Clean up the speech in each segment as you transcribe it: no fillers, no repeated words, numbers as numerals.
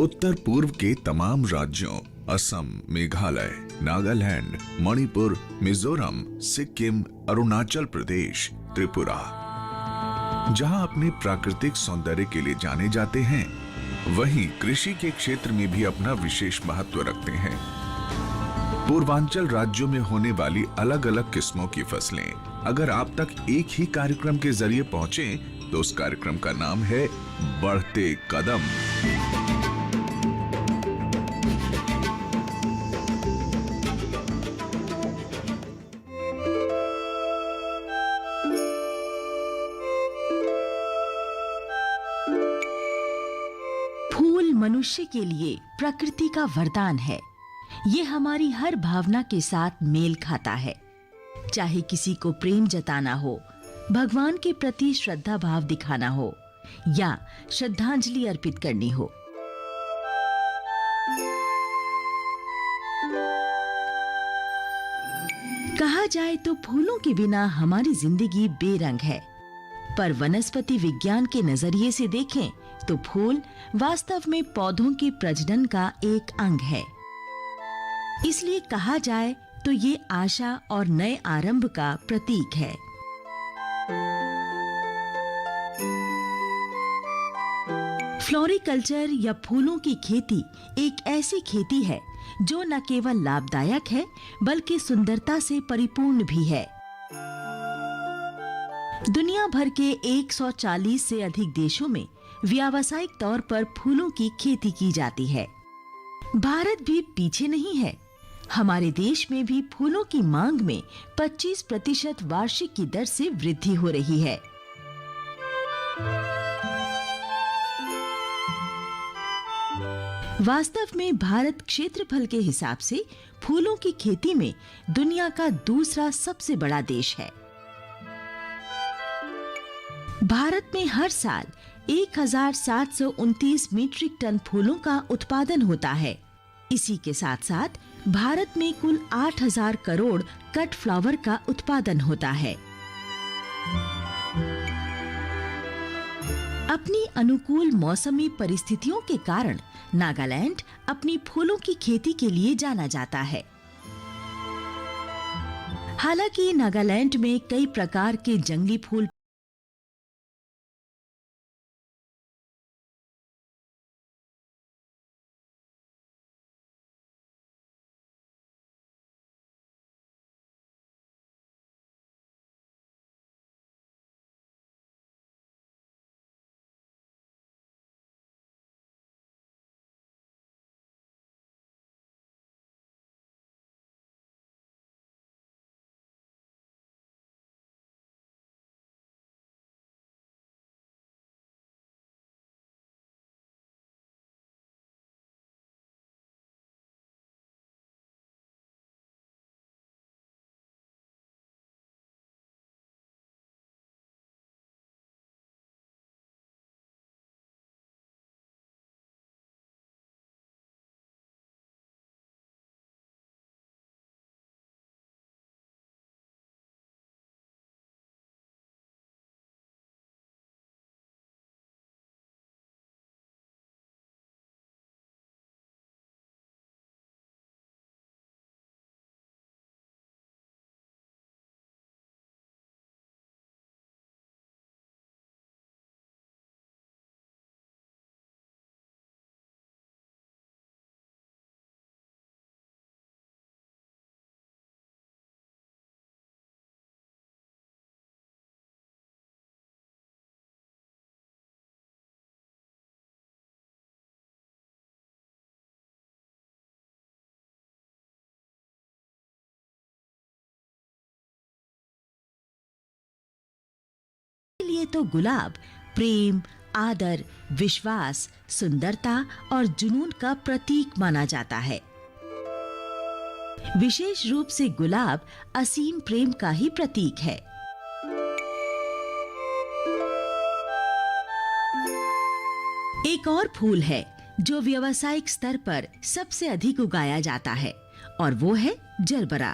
उत्तर पूर्व के तमाम राज्यों असम, मेघालय, नागालैंड, मणिपुर, मिजोरम, सिक्किम, अरुणाचल प्रदेश, त्रिपुरा, जहां अपने प्राकृतिक सौंदर्य के लिए जाने जाते हैं, वहीं कृषि के क्षेत्र में भी अपना विशेष महत्व रखते हैं। पूर्वांचल राज्यों में होने वाली अलग अलग किस्मों की फसलें अगर आप तक एक ही कार्यक्रम के जरिए पहुंचे तो उस कार्यक्रम का नाम है बढ़ते कदम। फूल मनुष्य के लिए प्रकृति का वरदान है। ये हमारी हर भावना के साथ मेल खाता है। चाहे किसी को प्रेम जताना हो, भगवान के प्रति श्रद्धा भाव दिखाना हो या श्रद्धांजलि अर्पित करनी हो। कहा जाए तो फूलों के बिना हमारी जिंदगी बेरंग है, पर वनस्पति विज्ञान के नजरिए से देखें तो फूल वास्तव में पौधों के प्रजनन का एक अंग है। इसलिए कहा जाए तो ये आशा और नए आरंभ का प्रतीक है। फ्लोरिकल्चर या फूलों की खेती एक ऐसी खेती है जो न केवल लाभदायक है बल्कि सुंदरता से परिपूर्ण भी है। दुनिया भर के 140 से अधिक देशों में व्यावसायिक तौर पर फूलों की खेती की जाती है। भारत भी पीछे नहीं है। हमारे देश में भी फूलों की मांग में 25% वार्षिक की दर से वृद्धि हो रही है। वास्तव में भारत क्षेत्रफल के हिसाब से फूलों की खेती में दुनिया का दूसरा सबसे बड़ा देश है। भारत में हर साल 1729 मीट्रिक टन फूलों का उत्पादन होता है। इसी के साथ साथ भारत में कुल 8000 करोड़ कट फ्लावर का उत्पादन होता है। अपनी अनुकूल मौसमी परिस्थितियों के कारण नागालैंड अपनी फूलों की खेती के लिए जाना जाता है। हालांकि नागालैंड में कई प्रकार के जंगली फूल लिए तो गुलाब प्रेम, आदर, विश्वास, सुंदरता और जुनून का प्रतीक माना जाता है। विशेष रूप से गुलाब असीम प्रेम का ही प्रतीक है। एक और फूल है जो व्यावसायिक स्तर पर सबसे अधिक उगाया जाता है और वो है जरबरा।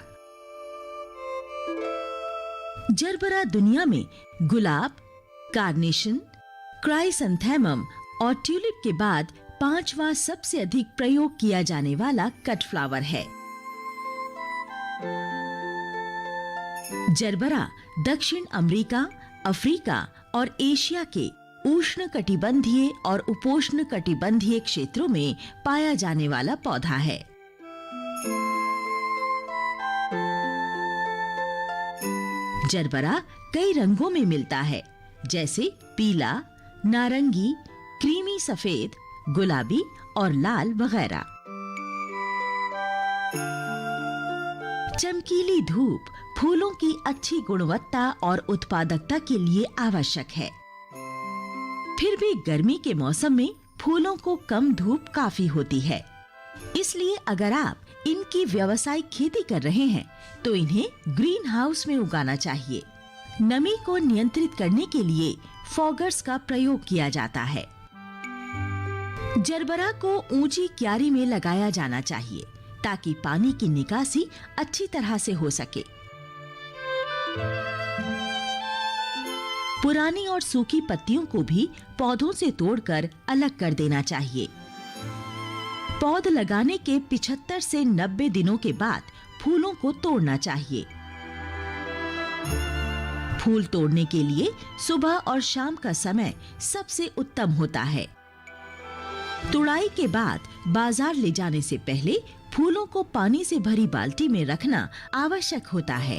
जरबरा दुनिया में गुलाब, कार्नेशन, क्राइसैंथेमम और ट्यूलिप के बाद 5वां सबसे अधिक प्रयोग किया जाने वाला कट फ्लावर है। जरबरा दक्षिण अमेरिका, अफ्रीका और एशिया के उष्णकटिबंधीय और उपोष्ण कटिबंधीय क्षेत्रों में पाया जाने वाला पौधा है। जरबरा कई रंगों में मिलता है, जैसे पीला, नारंगी, क्रीमी सफेद, गुलाबी और लाल वगैरह। चमकीली धूप फूलों की अच्छी गुणवत्ता और उत्पादकता के लिए आवश्यक है। फिर भी गर्मी के मौसम में फूलों को कम धूप काफी होती है। इसलिए अगर आप इनकी व्यावसायिक खेती कर रहे हैं तो इन्हें ग्रीन हाउस में उगाना चाहिए। नमी को नियंत्रित करने के लिए फॉगर्स का प्रयोग किया जाता है। जरबरा को ऊंची क्यारी में लगाया जाना चाहिए ताकि पानी की निकासी अच्छी तरह से हो सके। पुरानी और सूखी पत्तियों को भी पौधों से तोड़कर अलग कर देना चाहिए। पौध लगाने के 75 से 90 दिनों के बाद फूलों को तोड़ना चाहिए। फूल तोड़ने के लिए सुबह और शाम का समय सबसे उत्तम होता है। तुड़ाई के बाद बाजार ले जाने से पहले फूलों को पानी से भरी बाल्टी में रखना आवश्यक होता है।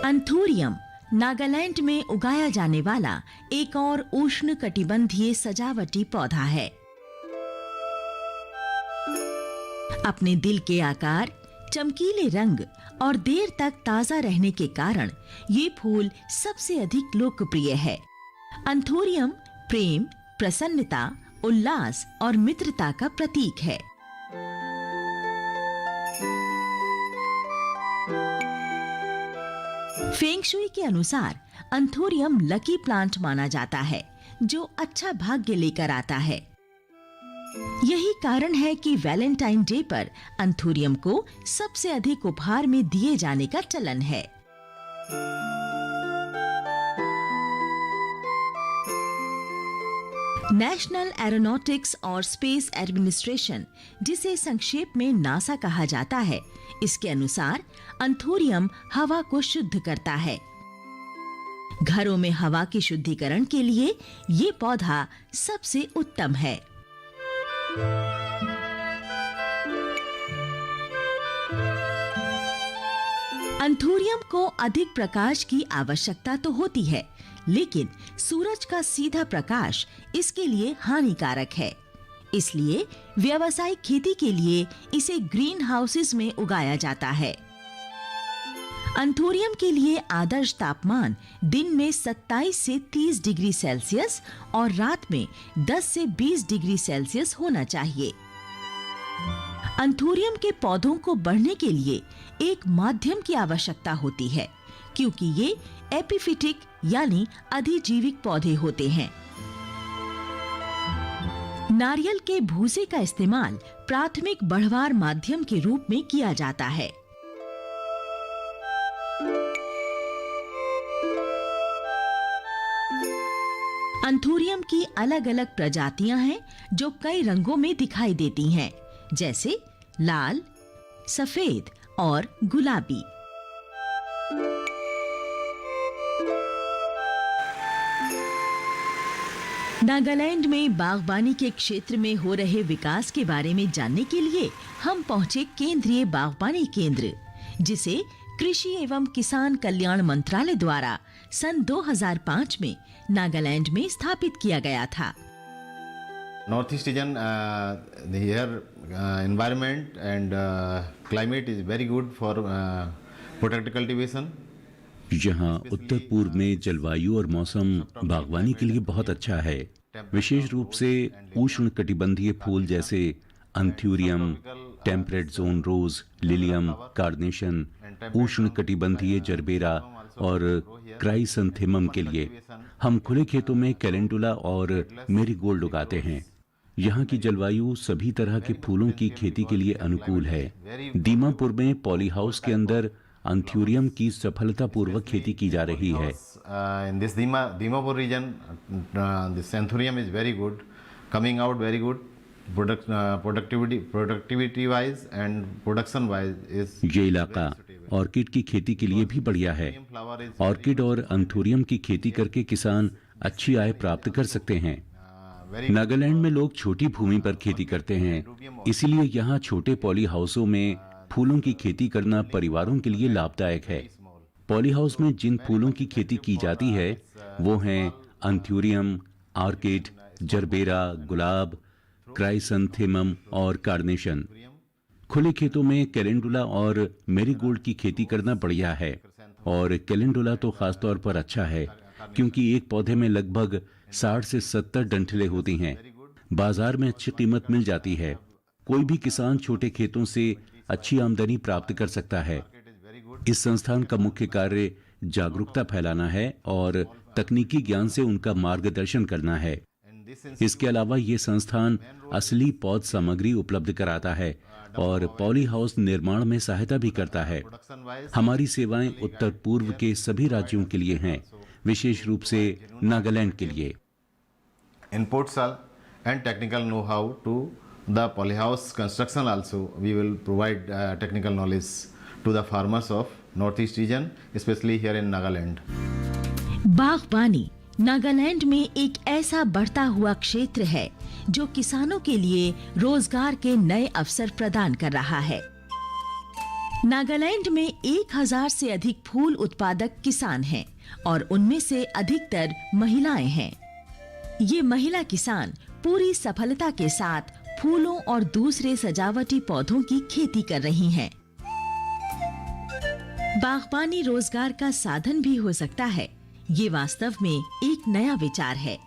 एंथोरियम नागालैंड में उगाया जाने वाला एक और उष्णकटिबंधीय सजावटी पौधा है। अपने दिल के आकार, चमकीले रंग और देर तक ताजा रहने के कारण ये फूल सबसे अधिक लोकप्रिय है। एंथोरियम प्रेम, प्रसन्नता, उल्लास और मित्रता का प्रतीक है। फेंग शुई के अनुसार एंथोरियम लकी प्लांट माना जाता है, जो अच्छा भाग्य लेकर आता है। यही कारण है कि वैलेंटाइन डे पर एंथोरियम को सबसे अधिक उपहार में दिए जाने का चलन है। नेशनल एरोनॉटिक्स और स्पेस एडमिनिस्ट्रेशन, जिसे संक्षेप में नासा कहा जाता है, इसके अनुसार एंथोरियम हवा को शुद्ध करता है। घरों में हवा के शुद्धिकरण के लिए ये पौधा सबसे उत्तम है। एंथोरियम को अधिक प्रकाश की आवश्यकता तो होती है, लेकिन सूरज का सीधा प्रकाश इसके लिए हानिकारक है। इसलिए व्यावसायिक खेती के लिए इसे ग्रीन हाउसेस में उगाया जाता है। एंथोरियम के लिए आदर्श तापमान दिन में 27 से 30 डिग्री सेल्सियस और रात में 10 से 20 डिग्री सेल्सियस होना चाहिए। एंथोरियम के पौधों को बढ़ने के लिए एक माध्यम की आवश्यकता होती है, क्योंकि ये एपिफिटिक यानी अधिजीविक पौधे होते हैं। नारियल के भूसे का इस्तेमाल प्राथमिक बढ़वार माध्यम के रूप में किया जाता है। एंथोरियम की अलग-अलग प्रजातियां हैं जो कई रंगों में दिखाई देती हैं, जैसे लाल, सफेद और गुलाबी। नागालैंड में बागबानी के क्षेत्र में हो रहे विकास के बारे में जानने के लिए हम पहुंचे केंद्रीय बागबानी केंद्र, जिसे कृषि एवं किसान कल्याण मंत्रालय द्वारा सन 2005 में नागालैंड में स्थापित किया गया था। North East region, here environment and climate is very good for potato cultivation. यहाँ उत्तर पूर्व में जलवायु और मौसम बागवानी के लिए बहुत अच्छा है। विशेष रूप से उष्ण कटिबंधीय फूल जैसे एंथोरियम, टेम्परेट जोन रोज, लिलियम, कार्नेशन, उष्ण कटिबंधीय जरबेरा और क्राइसैंथेमम के लिए हम खुले खेतों में कैलेंडुला और मेरीगोल्ड उगाते हैं। यहाँ की जलवायु सभी तरह के फूलों की खेती के लिए अनुकूल है। दीमापुर में पॉली हाउस के अंदर एंथोरियम की सफलतापूर्वक खेती की जा रही है। in this Dimapur region, the Anthurium is very good, coming out very good. Productivity wise and production wise is ये इलाका ऑर्किड की खेती के लिए भी बढ़िया है। ऑर्किड और अंथोरियम की खेती करके किसान अच्छी आय प्राप्त कर सकते हैं। नागालैंड में लोग छोटी भूमि पर खेती करते हैं, इसीलिए यहाँ छोटे पॉली हाउसों में फूलों की खेती करना परिवारों के लिए लाभदायक है। पॉली हाउस में जिन फूलों की खेती की जाती है वो हैं अंथ्यूरियम, ऑर्किड, जरबेरा, गुलाब, क्राइसैंथेमम और कार्नेशन। खुले खेतों में कैलेंडुला और मैरीगोल्ड की खेती करना बढ़िया है, और कैलेंडुला तो खासतौर पर अच्छा है क्योंकि एक पौधे में लगभग 60 से 70 डंठलें होती हैं। बाजार में अच्छी कीमत मिल जाती है। कोई भी किसान छोटे खेतों से अच्छी आमदनी प्राप्त कर सकता है। इस संस्थान का मुख्य कार्य जागरूकता फैलाना है और तकनीकी ज्ञान से उनका मार्गदर्शन करना है। इसके अलावा ये संस्थान असली पौध सामग्री उपलब्ध कराता है और पॉली हाउस निर्माण में सहायता भी करता है। हमारी सेवाएं उत्तर पूर्व के सभी राज्यों के लिए हैं, विशेष रूप से नागालैंड के लिए। Inputs and technical know-how to the polyhouse construction also. We will provide technical knowledge to the farmers of Northeast region, especially here in Nagaland. बागबानी नागालैंड में एक ऐसा बढ़ता हुआ क्षेत्र है जो किसानों के लिए रोजगार के नए अवसर प्रदान कर रहा है। नागालैंड में 1000 से अधिक फूल उत्पादक किसान हैं और उनमें से अधिकतर महिलाएं हैं। ये महिला किसान पूरी सफलता के साथ फूलों और दूसरे सजावटी पौधों की खेती कर रही हैं। बागबानी रोजगार का साधन भी हो सकता है, ये वास्तव में एक नया विचार है।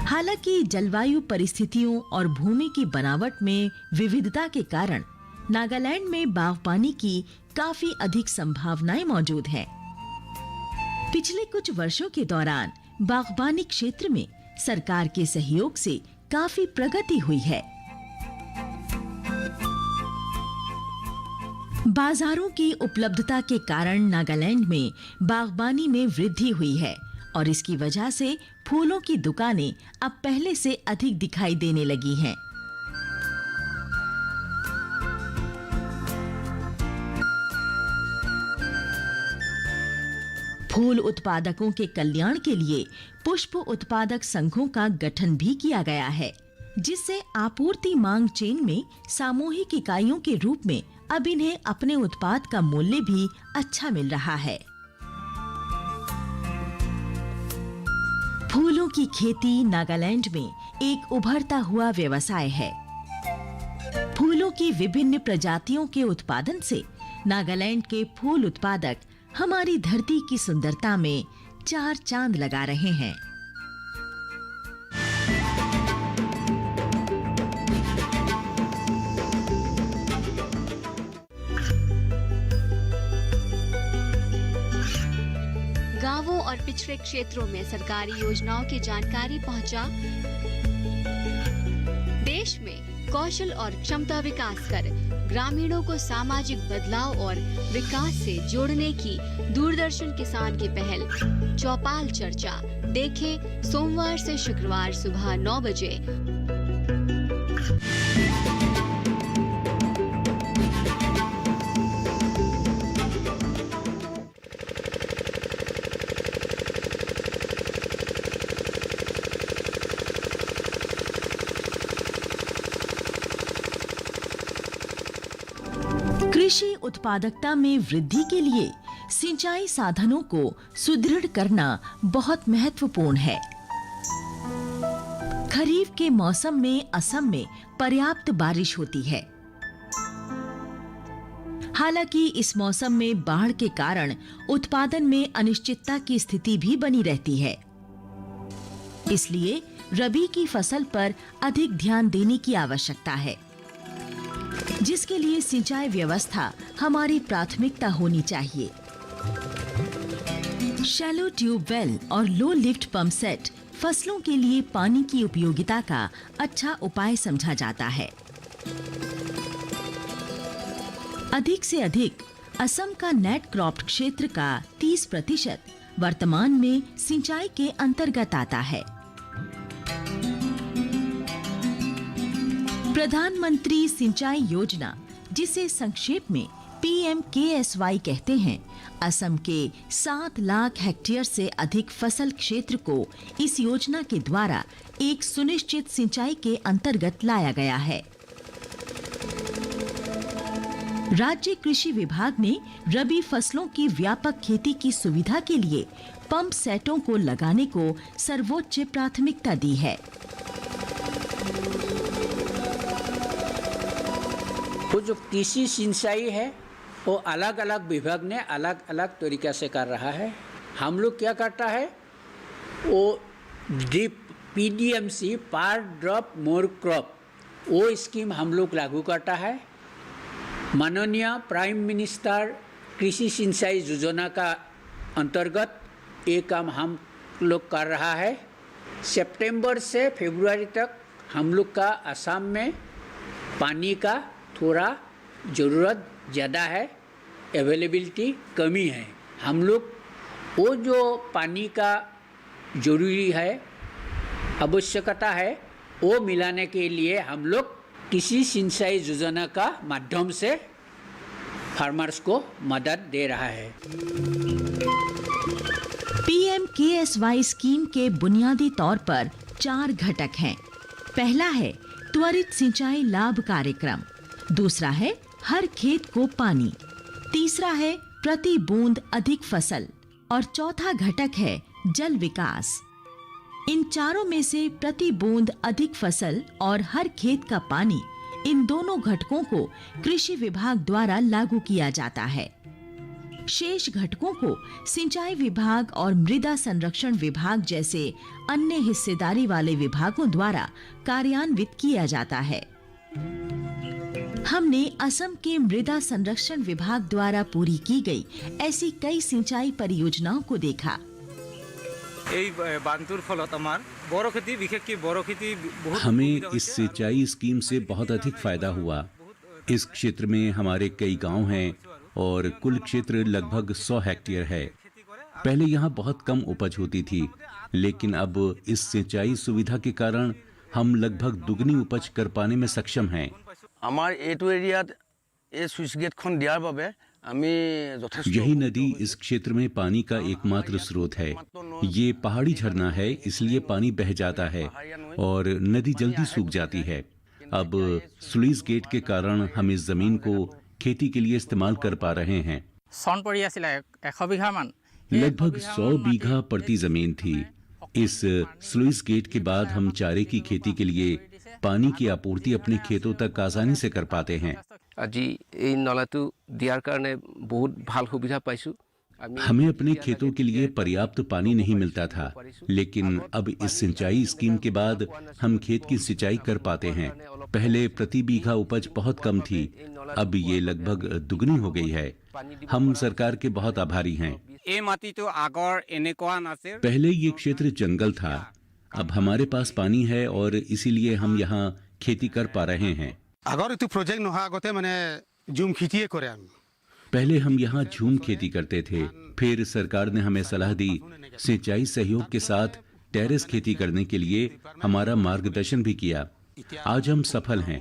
हालांकि जलवायु परिस्थितियों और भूमि की बनावट में विविधता के कारण नागालैंड में बागबानी की काफी अधिक संभावनाएं मौजूद हैं। पिछले कुछ वर्षों के दौरान बागबानी क्षेत्र में सरकार के सहयोग से काफी प्रगति हुई है। बाजारों की उपलब्धता के कारण नागालैंड में बागबानी में वृद्धि हुई है और इसकी वजह से फूलों की दुकानें अब पहले से अधिक दिखाई देने लगी हैं। फूल उत्पादकों के कल्याण के लिए पुष्प उत्पादक संघों का गठन भी किया गया है, जिससे आपूर्ति मांग चेन में सामूहिक इकाइयों के रूप में अब इन्हें अपने उत्पाद का मूल्य भी अच्छा मिल रहा है। फूलों की खेती नागालैंड में एक उभरता हुआ व्यवसाय है। फूलों की विभिन्न प्रजातियों के उत्पादन से नागालैंड के फूल उत्पादक हमारी धरती की सुंदरता में 4 चांद लगा रहे हैं। गांवों और पिछड़े क्षेत्रों में सरकारी योजनाओं की जानकारी पहुंचा। देश में कौशल और क्षमता विकास कर ग्रामीणों को सामाजिक बदलाव और विकास से जोड़ने की दूरदर्शन किसान की पहल चौपाल चर्चा देखें सोमवार से शुक्रवार सुबह 9 बजे। कृषि उत्पादकता में वृद्धि के लिए सिंचाई साधनों को सुदृढ़ करना बहुत महत्वपूर्ण है। खरीफ के मौसम में असम में पर्याप्त बारिश होती है। हालांकि इस मौसम में बाढ़ के कारण उत्पादन में अनिश्चितता की स्थिति भी बनी रहती है। इसलिए रबी की फसल पर अधिक ध्यान देने की आवश्यकता है, जिसके लिए सिंचाई व्यवस्था हमारी प्राथमिकता होनी चाहिए। शैलो ट्यूबवेल और लो लिफ्ट पंप सेट फसलों के लिए पानी की उपयोगिता का अच्छा उपाय समझा जाता है। अधिक से अधिक असम का नेट क्रॉप्ड क्षेत्र का 30% वर्तमान में सिंचाई के अंतर्गत आता है। प्रधानमंत्री सिंचाई योजना, जिसे संक्षेप में PMKSY कहते हैं, असम के 7 लाख हेक्टेयर से अधिक फसल क्षेत्र को इस योजना के द्वारा एक सुनिश्चित सिंचाई के अंतर्गत लाया गया है। राज्य कृषि विभाग ने रबी फसलों की व्यापक खेती की सुविधा के लिए पंप सेटों को लगाने को सर्वोच्च प्राथमिकता दी है। वो जो कृषि सिंचाई है वो अलग अलग विभाग ने अलग अलग तरीका से कर रहा है। हम लोग क्या करता है, वो ड्रिप PDMC पर ड्रॉप मोर क्रॉप, वो स्कीम हम लोग लागू करता है। माननीय प्राइम मिनिस्टर कृषि सिंचाई योजना का अंतर्गत ये काम हम लोग कर रहा है। सितंबर से फरवरी तक हम लोग का असम में पानी का थोड़ा ज़रूरत ज़्यादा है, अवेलेबिलिटी कमी है। हम लोग वो जो पानी का ज़रूरी है, आवश्यकता है, वो मिलाने के लिए हम लोग कृषि सिंचाई योजना का माध्यम से फार्मर्स को मदद दे रहा है। PMKSY स्कीम के बुनियादी तौर पर 4 घटक हैं। पहला है त्वरित सिंचाई लाभ कार्यक्रम, दूसरा है हर खेत को पानी, तीसरा है प्रति बूंद अधिक फसल और चौथा घटक है जल विकास। इन चारों में से प्रति बूंद अधिक फसल और हर खेत का पानी, इन दोनों घटकों को कृषि विभाग द्वारा लागू किया जाता है। शेष घटकों को सिंचाई विभाग और मृदा संरक्षण विभाग जैसे अन्य हिस्सेदारी वाले विभागों द्वारा कार्यान्वित किया जाता है। हमने असम के मृदा संरक्षण विभाग द्वारा पूरी की गई ऐसी कई सिंचाई परियोजनाओं को देखा। हमें इस सिंचाई स्कीम से बहुत अधिक फायदा हुआ। इस क्षेत्र में हमारे कई गांव हैं और कुल क्षेत्र लगभग 100 हेक्टेयर है। पहले यहाँ बहुत कम उपज होती थी, लेकिन अब इस सिंचाई सुविधा के कारण हम लगभग दुगनी उपज कर पाने में सक्षम हैं। यही नदी इस क्षेत्र में पानी का एकमात्र स्रोत है। ये पहाड़ी झरना है, इसलिए पानी बह जाता है और नदी जल्दी सूख जाती है। अब स्लुइस गेट के कारण हम इस जमीन को खेती के लिए इस्तेमाल कर पा रहे हैं। लगभग 100 बीघा प्रति जमीन थी। इस स्लुइस गेट के बाद हम चारे की खेती के लिए पानी की आपूर्ति अपने खेतों तक आसानी से कर पाते हैं। हमें अपने खेतों के लिए पर्याप्त पानी नहीं मिलता था, लेकिन अब इस सिंचाई स्कीम के बाद हम खेत की सिंचाई कर पाते हैं। पहले प्रति बीघा उपज बहुत कम थी, अब ये लगभग दुगनी हो गई है। हम सरकार के बहुत आभारी हैं। पहले ये क्षेत्र जंगल था, अब हमारे पास पानी है और इसीलिए हम यहाँ खेती कर पा रहे हैं। पहले हम यहाँ झूम खेती करते थे, फिर सरकार ने हमें सलाह दी। सिंचाई सहयोग के साथ टेरेस खेती करने के लिए हमारा मार्गदर्शन भी किया। आज हम सफल हैं।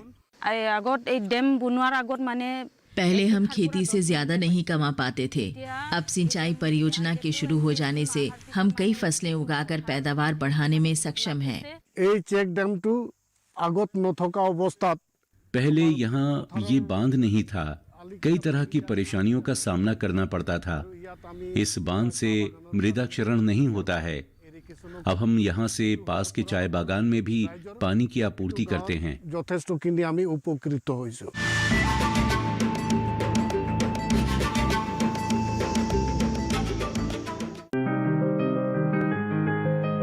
पहले हम खेती से ज्यादा नहीं कमा पाते थे। अब सिंचाई परियोजना के शुरू हो जाने से हम कई फसलें उगाकर पैदावार बढ़ाने में सक्षम हैं। पहले यहाँ ये बांध नहीं था, कई तरह की परेशानियों का सामना करना पड़ता था। इस बांध से मृदा क्षरण नहीं होता है। अब हम यहाँ से पास के चाय बागान में भी पानी की आपूर्ति करते हैं।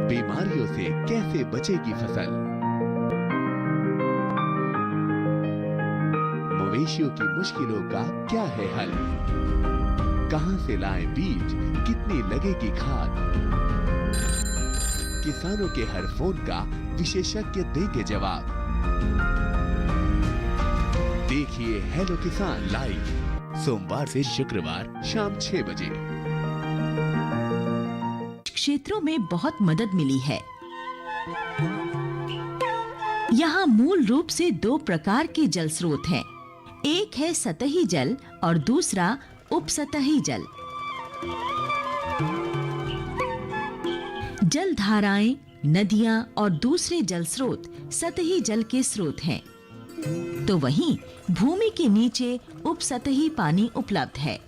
बीमारियों से कैसे बचेगी फसल? मवेशियों की मुश्किलों का क्या है हल? कहां से लाएं बीज, कितनी लगेगी खाद? किसानों के हर फोन का विशेषज्ञ देंगे जवाब। देखिए हेलो किसान लाइव सोमवार से शुक्रवार शाम 6 बजे। क्षेत्रों में बहुत मदद मिली है। यहाँ मूल रूप से दो प्रकार के जल स्रोत हैं। एक है सतही जल और दूसरा उपसतही जल। जल धाराएं, नदियां और दूसरे जल स्रोत सतही जल के स्रोत हैं, तो वहीं भूमि के नीचे उपसतही पानी उपलब्ध है।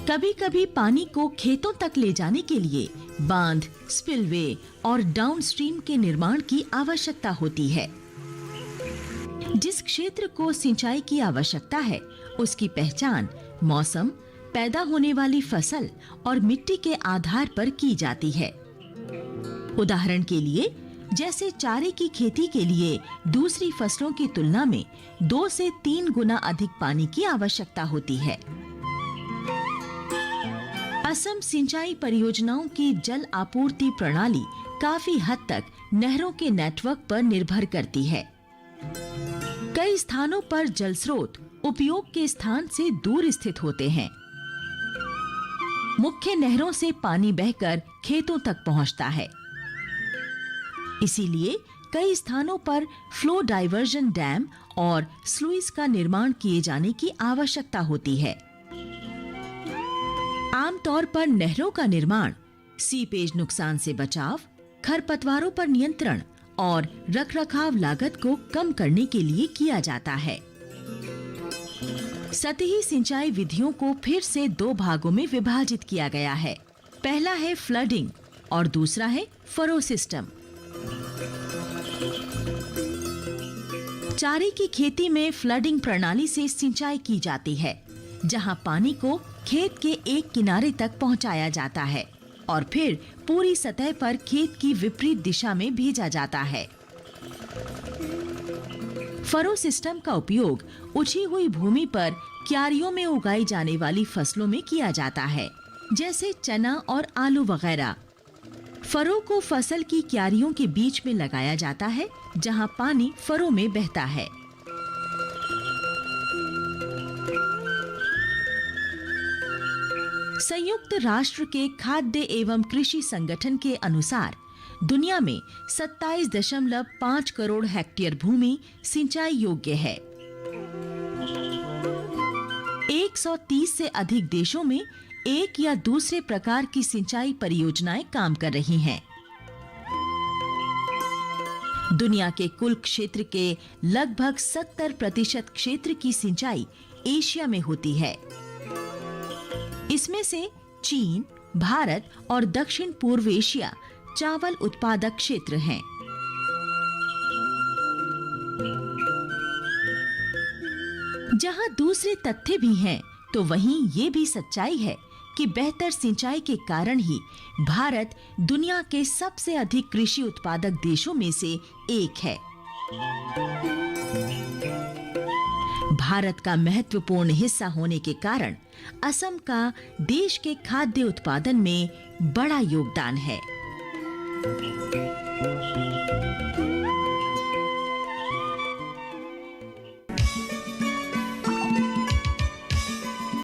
कभी-कभी पानी को खेतों तक ले जाने के लिए बांध, स्पिलवे और डाउनस्ट्रीम के निर्माण की आवश्यकता होती है। जिस क्षेत्र को सिंचाई की आवश्यकता है, उसकी पहचान मौसम, पैदा होने वाली फसल और मिट्टी के आधार पर की जाती है। उदाहरण के लिए, जैसे चारे की खेती के लिए दूसरी फसलों की तुलना में 2 से 3 गुना अधिक पानी की आवश्यकता होती है। असम सिंचाई परियोजनाओं की जल आपूर्ति प्रणाली काफी हद तक नहरों के नेटवर्क पर निर्भर करती है। कई स्थानों पर जल स्रोत उपयोग के स्थान से दूर स्थित होते हैं। मुख्य नहरों से पानी बहकर खेतों तक पहुंचता है। इसीलिए कई स्थानों पर फ्लो डाइवर्जन डैम और स्लुइस का निर्माण किए जाने की आवश्यकता होती है। आमतौर पर नहरों का निर्माण सीपेज नुकसान से बचाव, खरपतवारों पर नियंत्रण और रखरखाव लागत को कम करने के लिए किया जाता है। सतही सिंचाई विधियों को फिर से 2 भागों में विभाजित किया गया है। पहला है फ्लडिंग और दूसरा है फरो सिस्टम। चारे की खेती में फ्लडिंग प्रणाली से सिंचाई की जाती है, जहां पानी को खेत के एक किनारे तक पहुंचाया जाता है और फिर पूरी सतह पर खेत की विपरीत दिशा में भेजा जाता है। फरो सिस्टम का उपयोग उछी हुई भूमि पर क्यारियों में उगाई जाने वाली फसलों में किया जाता है, जैसे चना और आलू वगैरह। फरो को फसल की क्यारियों के बीच में लगाया जाता है, जहां पानी फरो में बहता है। संयुक्त राष्ट्र के खाद्य एवं कृषि संगठन के अनुसार दुनिया में 27.5 करोड़ हेक्टेयर भूमि सिंचाई योग्य है। 130 से अधिक देशों में एक या दूसरे प्रकार की सिंचाई परियोजनाएं काम कर रही हैं। दुनिया के कुल क्षेत्र के लगभग 70% क्षेत्र की सिंचाई एशिया में होती है। इसमें से चीन, भारत और दक्षिण पूर्व एशिया चावल उत्पादक क्षेत्र हैं। जहां दूसरे तथ्य भी हैं, तो वहीं ये भी सच्चाई है कि बेहतर सिंचाई के कारण ही भारत दुनिया के सबसे अधिक कृषि उत्पादक देशों में से एक है। भारत का महत्वपूर्ण हिस्सा होने के कारण असम का देश के खाद्य उत्पादन में बड़ा योगदान है।